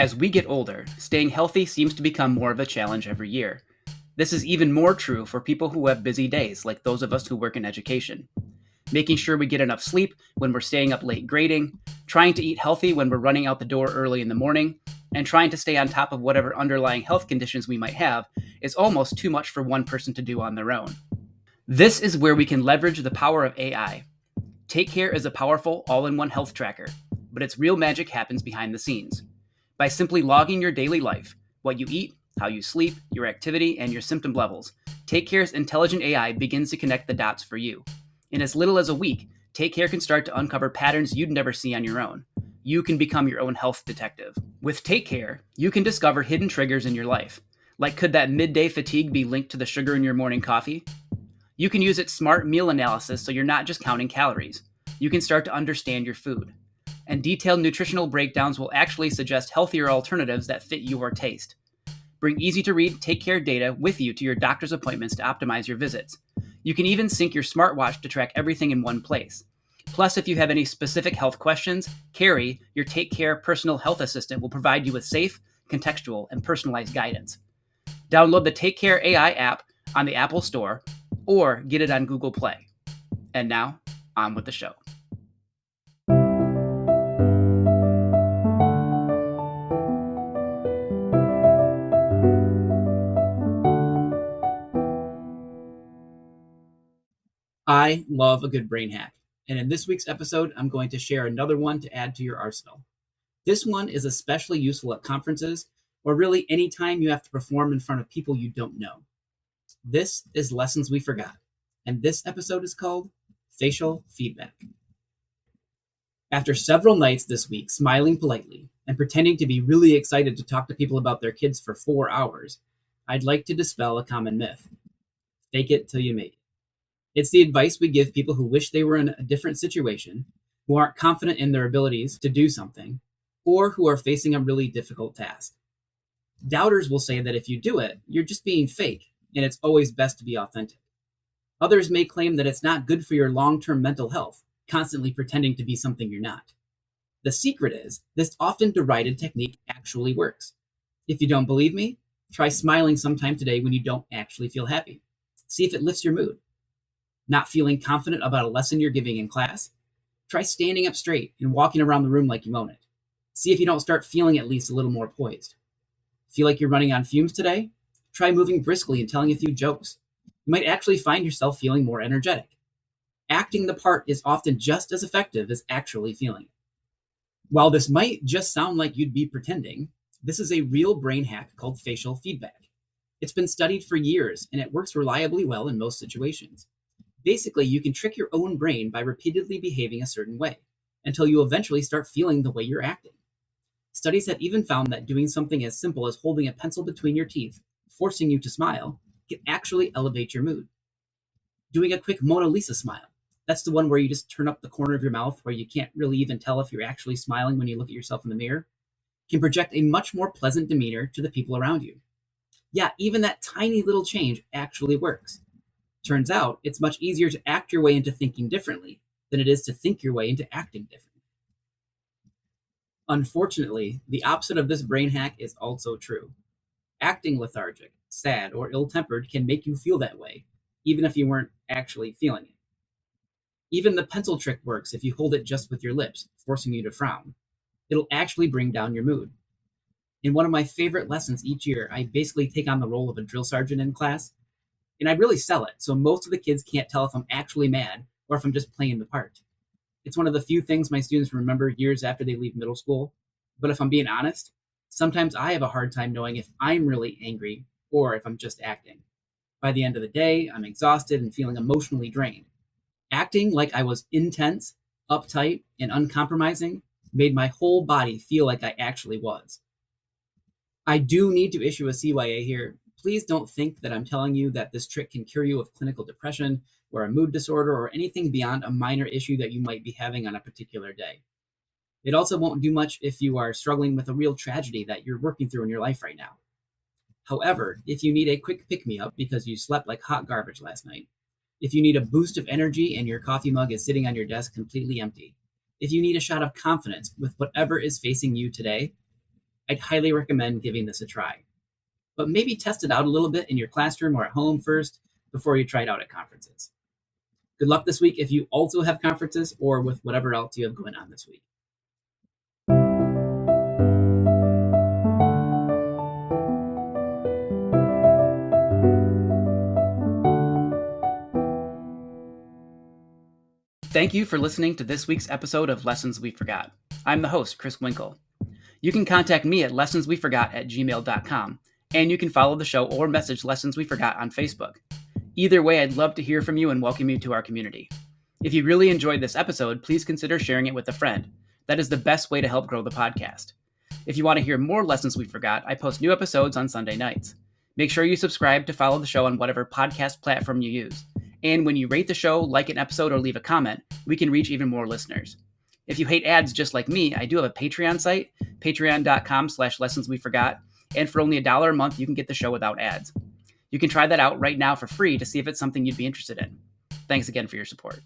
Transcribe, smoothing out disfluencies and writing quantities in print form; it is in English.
As we get older, staying healthy seems to become more of a challenge every year. This is even more true for people who have busy days, like those of us who work in education. Making sure we get enough sleep when we're staying up late grading, trying to eat healthy when we're running out the door early in the morning, and trying to stay on top of whatever underlying health conditions we might have is almost too much for one person to do on their own. This is where we can leverage the power of AI. Take Care is a powerful all-in-one health tracker, but its real magic happens behind the scenes. By simply logging your daily life, what you eat, how you sleep, your activity, and your symptom levels, Take Care's intelligent AI begins to connect the dots for you. In as little as a week, Take Care can start to uncover patterns you'd never see on your own. You can become your own health detective. With Take Care, you can discover hidden triggers in your life. Like, could that midday fatigue be linked to the sugar in your morning coffee? You can use its smart meal analysis so you're not just counting calories. You can start to understand your food. And detailed nutritional breakdowns will actually suggest healthier alternatives that fit your taste. Bring easy-to-read Take Care data with you to your doctor's appointments to optimize your visits. You can even sync your smartwatch to track everything in one place. Plus, if you have any specific health questions, Carrie, your Take Care personal health assistant, will provide you with safe, contextual, and personalized guidance. Download the Take Care AI app on the Apple Store or get it on Google Play. And now, on with the show. I love a good brain hack, and in this week's episode, I'm going to share another one to add to your arsenal. This one is especially useful at conferences, or really any time you have to perform in front of people you don't know. This is Lessons We Forgot, and this episode is called Facial Feedback. After several nights this week smiling politely and pretending to be really excited to talk to people about their kids for 4 hours, I'd like to dispel a common myth. Fake it till you make it. It's the advice we give people who wish they were in a different situation, who aren't confident in their abilities to do something, or who are facing a really difficult task. Doubters will say that if you do it, you're just being fake, and it's always best to be authentic. Others may claim that it's not good for your long-term mental health, constantly pretending to be something you're not. The secret is, this often derided technique actually works. If you don't believe me, try smiling sometime today when you don't actually feel happy. See if it lifts your mood. Not feeling confident about a lesson you're giving in class? Try standing up straight and walking around the room like you own it. See if you don't start feeling at least a little more poised. Feel like you're running on fumes today? Try moving briskly and telling a few jokes. You might actually find yourself feeling more energetic. Acting the part is often just as effective as actually feeling it. While this might just sound like you'd be pretending, this is a real brain hack called facial feedback. It's been studied for years, and it works reliably well in most situations. Basically, you can trick your own brain by repeatedly behaving a certain way until you eventually start feeling the way you're acting. Studies have even found that doing something as simple as holding a pencil between your teeth, forcing you to smile, can actually elevate your mood. Doing a quick Mona Lisa smile, that's the one where you just turn up the corner of your mouth where you can't really even tell if you're actually smiling when you look at yourself in the mirror, can project a much more pleasant demeanor to the people around you. Yeah, even that tiny little change actually works. Turns out, it's much easier to act your way into thinking differently than it is to think your way into acting differently. Unfortunately, the opposite of this brain hack is also true. Acting lethargic, sad, or ill-tempered can make you feel that way, even if you weren't actually feeling it. Even the pencil trick works if you hold it just with your lips, forcing you to frown. It'll actually bring down your mood. In one of my favorite lessons each year, I basically take on the role of a drill sergeant in class, and I really sell it, so most of the kids can't tell if I'm actually mad or if I'm just playing the part. It's one of the few things my students remember years after they leave middle school, but if I'm being honest, sometimes I have a hard time knowing if I'm really angry or if I'm just acting. By the end of the day, I'm exhausted and feeling emotionally drained. Acting like I was intense, uptight, and uncompromising made my whole body feel like I actually was. I do need to issue a CYA here. Please don't think that I'm telling you that this trick can cure you of clinical depression or a mood disorder or anything beyond a minor issue that you might be having on a particular day. It also won't do much if you are struggling with a real tragedy that you're working through in your life right now. However, if you need a quick pick-me-up because you slept like hot garbage last night, if you need a boost of energy and your coffee mug is sitting on your desk completely empty, if you need a shot of confidence with whatever is facing you today, I'd highly recommend giving this a try. But maybe test it out a little bit in your classroom or at home first before you try it out at conferences. Good luck this week if you also have conferences or with whatever else you have going on this week. Thank you for listening to this week's episode of Lessons We Forgot. I'm the host, Chris Winkle. You can contact me at lessonsweforgot@gmail.com, and you can follow the show or message Lessons We Forgot on Facebook. Either way, I'd love to hear from you and welcome you to our community. If you really enjoyed this episode, please consider sharing it with a friend. That is the best way to help grow the podcast. If you want to hear more Lessons We Forgot, I post new episodes on Sunday nights. Make sure you subscribe to follow the show on whatever podcast platform you use. And when you rate the show, like an episode, or leave a comment, we can reach even more listeners. If you hate ads just like me, I do have a Patreon site, patreon.com/lessonsweforgot, and for only $1 a month, you can get the show without ads. You can try that out right now for free to see if it's something you'd be interested in. Thanks again for your support.